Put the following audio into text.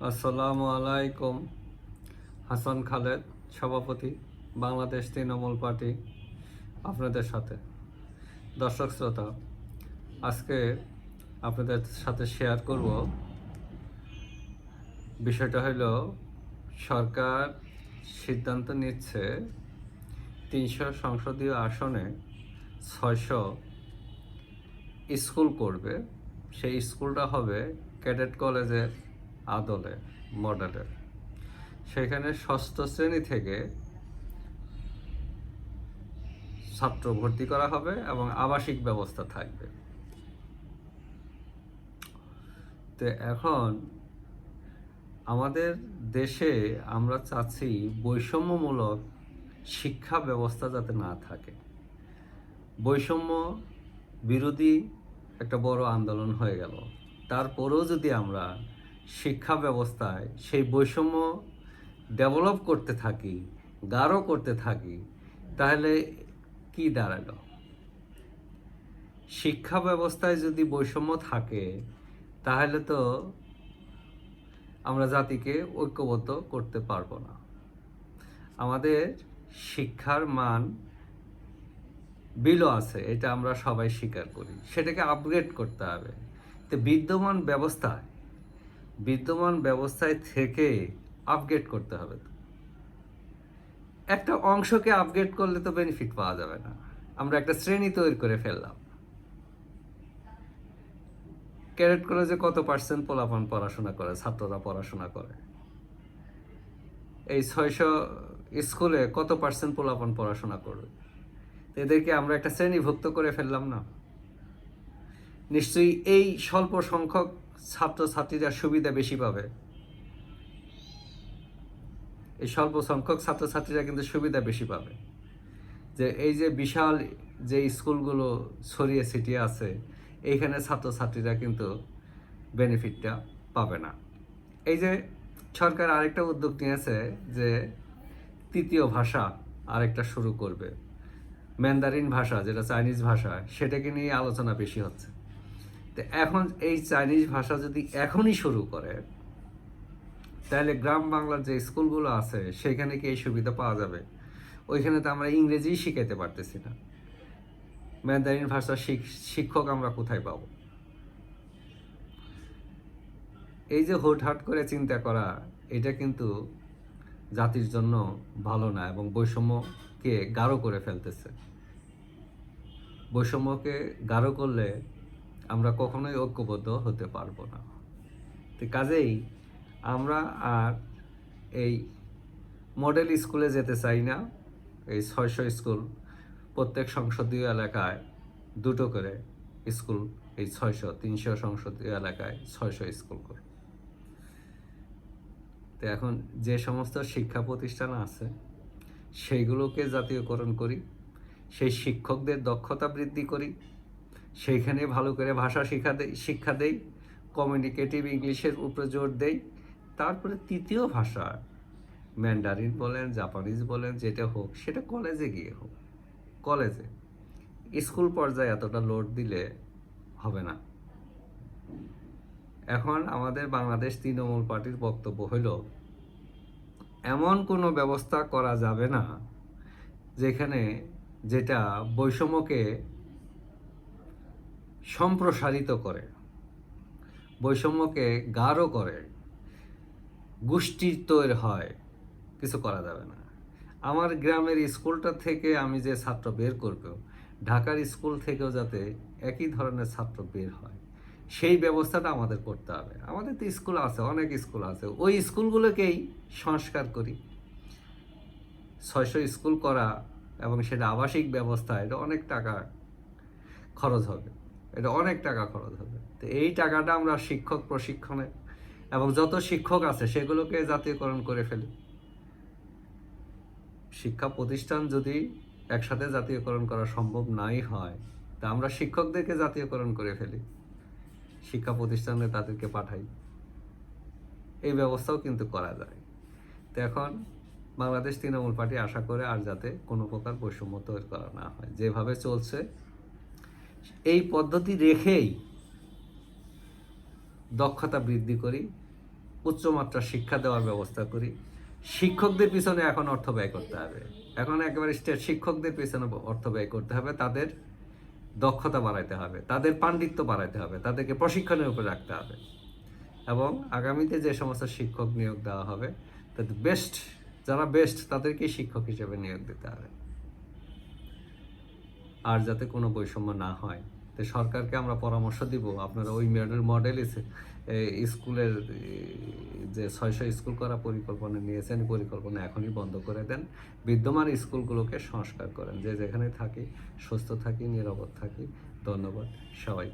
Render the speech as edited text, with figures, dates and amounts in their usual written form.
আসসালামু আলাইকুম। হাসান খালেদ, সভাপতি, বাংলাদেশ তৃণমূল পার্টি, আপনাদের সাথে। দর্শক শ্রোতা, আজকে আপনাদের সাথে শেয়ার করব বিষয়টা হলো, সরকার সিদ্ধান্ত নিচ্ছে 300 সংসদীয় আসনে 600 স্কুল করবে। সেই স্কুলটা হবে ক্যাডেট কলেজের আদলে, মডেলের। সেখানে ষষ্ঠ শ্রেণী থেকে ছাত্র ভর্তি করা হবে এবং আবাসিক ব্যবস্থা থাকবে। তো এখন আমাদের দেশে আমরা চাচ্ছি বৈষম্যমূলক শিক্ষা ব্যবস্থা যাতে না থাকে। বৈষম্য বিরোধী একটা বড় আন্দোলন হয়ে গেল, তারপরেও যদি আমরা শিক্ষা ব্যবস্থায় সেই বৈষম্য ডেভেলপ করতে থাকি, গাঢ় করতে থাকি, তাহলে কি দাঁড়ালো? শিক্ষা ব্যবস্থায় যদি বৈষম্য থাকে, তাহলে তো আমরা জাতিকে ঐক্যবদ্ধ করতে পারবো না। আমাদের শিক্ষার মান বিলো আছে, এটা আমরা সবাই স্বীকার করি। সেটাকে আপগ্রেড করতে হবে। তো বিদ্যমান ব্যবস্থায় থেকে আপগ্রেড করতে হবে। একটা অংশকে আপগ্রেড করলে তো বেনিফিট পাওয়া যাবে না। আমরা একটা শ্রেণী তৈরি করে ফেললাম। ক্যাডেট কলেজে কত পার্সেন্ট পোলাপান পড়াশোনা করে, ছাত্ররা পড়াশোনা করে? এই 600 স্কুলে কত পার্সেন্ট পোলাপান পড়াশোনা করবে? এদেরকে আমরা একটা শ্রেণীভুক্ত করে ফেললাম না? নিশ্চয়ই এই স্বল্প সংখ্যক ছাত্রছাত্রীরা সুবিধা বেশি পাবে। এই স্বল্প সংখ্যক ছাত্রছাত্রীরা কিন্তু সুবিধা বেশি পাবে। যে এই যে বিশাল যে স্কুলগুলো ছড়িয়ে ছিটিয়ে আছে, এইখানে ছাত্রছাত্রীরা কিন্তু বেনিফিটটা পাবে না। এই যে সরকার আরেকটা উদ্যোগ নিয়েছে যে তৃতীয় ভাষা আরেকটা শুরু করবে, ম্যান্ডারিন ভাষা, যেটা চাইনিজ ভাষা, সেটাকে নিয়ে আলোচনা বেশি হচ্ছে। তো এখন এই চাইনিজ ভাষা যদি এখনই শুরু করে, তাহলে গ্রাম বাংলার যে স্কুলগুলো আছে সেখানে কি এই সুবিধা পাওয়া যাবে? ওইখানে তো আমরা ইংরেজি শিখাইতে পারতেছি না। ম্যান্ডারিন ভাষা শিক্ষক আমরা কোথায় পাবো? এই যে হুটহাট করে চিন্তা করা, এটা কিন্তু জাতির জন্য ভালো না এবং বৈষম্যকে গাঢ় করে ফেলতেছে। বৈষম্যকে গাঢ় করলে আমরা কখনোই ঐক্যবদ্ধ হতে পারবো না। তো কাজেই আমরা আর এই মডেল স্কুলে যেতে চাই না। এই 600 স্কুল, প্রত্যেক সংসদীয় এলাকায় দুটো করে স্কুল, এই 300 সংসদীয় এলাকায় 600 স্কুল করে। তো এখন যে সমস্ত শিক্ষা প্রতিষ্ঠান আছে সেইগুলোকে জাতীয়করণ করি, সেই শিক্ষকদের দক্ষতা বৃদ্ধি করি, সেইখানে ভালো করে ভাষা শিক্ষা দেই, কমিউনিকেটিভ ইংলিশের উপরে জোর দেই। তারপরে তৃতীয় ভাষা ম্যান্ডারিন বলেন, জাপানিজ বলেন, যেটা হোক সেটা কলেজে গিয়ে হোক। কলেজে, স্কুল পর্যায়ে এতটা লোড দিলে হবে না। এখন আমাদের বাংলাদেশ তৃণমূল পার্টির বক্তব্য হইল, এমন কোনো ব্যবস্থা করা যাবে না যেটা বৈষম্যকে সম্প্রসারিত করে, বৈষম্যকে গাঢ় করে, গোষ্ঠী তৈরি হয়। কিছু করা যাবে না। আমার গ্রামের স্কুলটা থেকে আমি যে ছাত্র বের করব, ঢাকার স্কুল থেকেও যাতে একই ধরনের ছাত্র বের হয়, সেই ব্যবস্থাটা আমাদের করতে হবে। আমাদের তো স্কুল আছে, অনেক স্কুল আছে, ওই স্কুলগুলোকেই সংস্কার করি। 600 স্কুল করা এবং সেটা আবাসিক ব্যবস্থা, এটা অনেক টাকা খরচ হবে, তো এই টাকাটা আমরা শিক্ষক প্রশিক্ষণে এবং যত শিক্ষক আছে সেগুলোকে জাতীয়করণ করে ফেলি। শিক্ষা প্রতিষ্ঠান যদি একসাথে জাতীয়করণ করা সম্ভব নাই হয়, তা আমরা শিক্ষকদেরকে জাতীয়করণ করে ফেলি, শিক্ষা প্রতিষ্ঠানে তাদেরকে পাঠাই। এই ব্যবস্থাও কিন্তু করা যায়। তো এখন বাংলাদেশ তৃণমূল পার্টি আশা করে আর যাতে কোনো প্রকার বৈষম্য তৈরি করা না হয়, যেভাবে চলছে এই পদ্ধতি রেখেই দক্ষতা বৃদ্ধি করি, উচ্চমাত্রার শিক্ষা দেওয়ার ব্যবস্থা করি। শিক্ষকদের পিছনে এখন অর্থ ব্যয় করতে হবে, এখন একেবারে স্টেট শিক্ষকদের পিছনে অর্থ ব্যয় করতে হবে, তাদের দক্ষতা বাড়াইতে হবে, তাদের পাণ্ডিত্য বাড়াইতে হবে, তাদেরকে প্রশিক্ষণের উপর রাখতে হবে, এবং আগামীতে যে সমস্ত শিক্ষক নিয়োগ দেওয়া হবে তাদের বেস্ট, যারা বেস্ট তাদেরকেই শিক্ষক হিসেবে নিয়োগ দিতে হবে। আর যাতে কোনো বৈষম্য না হয়, তো সরকারকে আমরা পরামর্শ দিব, আপনারা ওই মডেল স্কুলের যে 600 স্কুল করা পরিকল্পনা নিয়েছেন, পরিকল্পনা এখনই বন্ধ করে দেন, বিদ্যমান স্কুলগুলোকে সংস্কার করেন, যে যেখানে থাকি সুস্থ থাকি, নিরাপদ থাকি। ধন্যবাদ সবাই।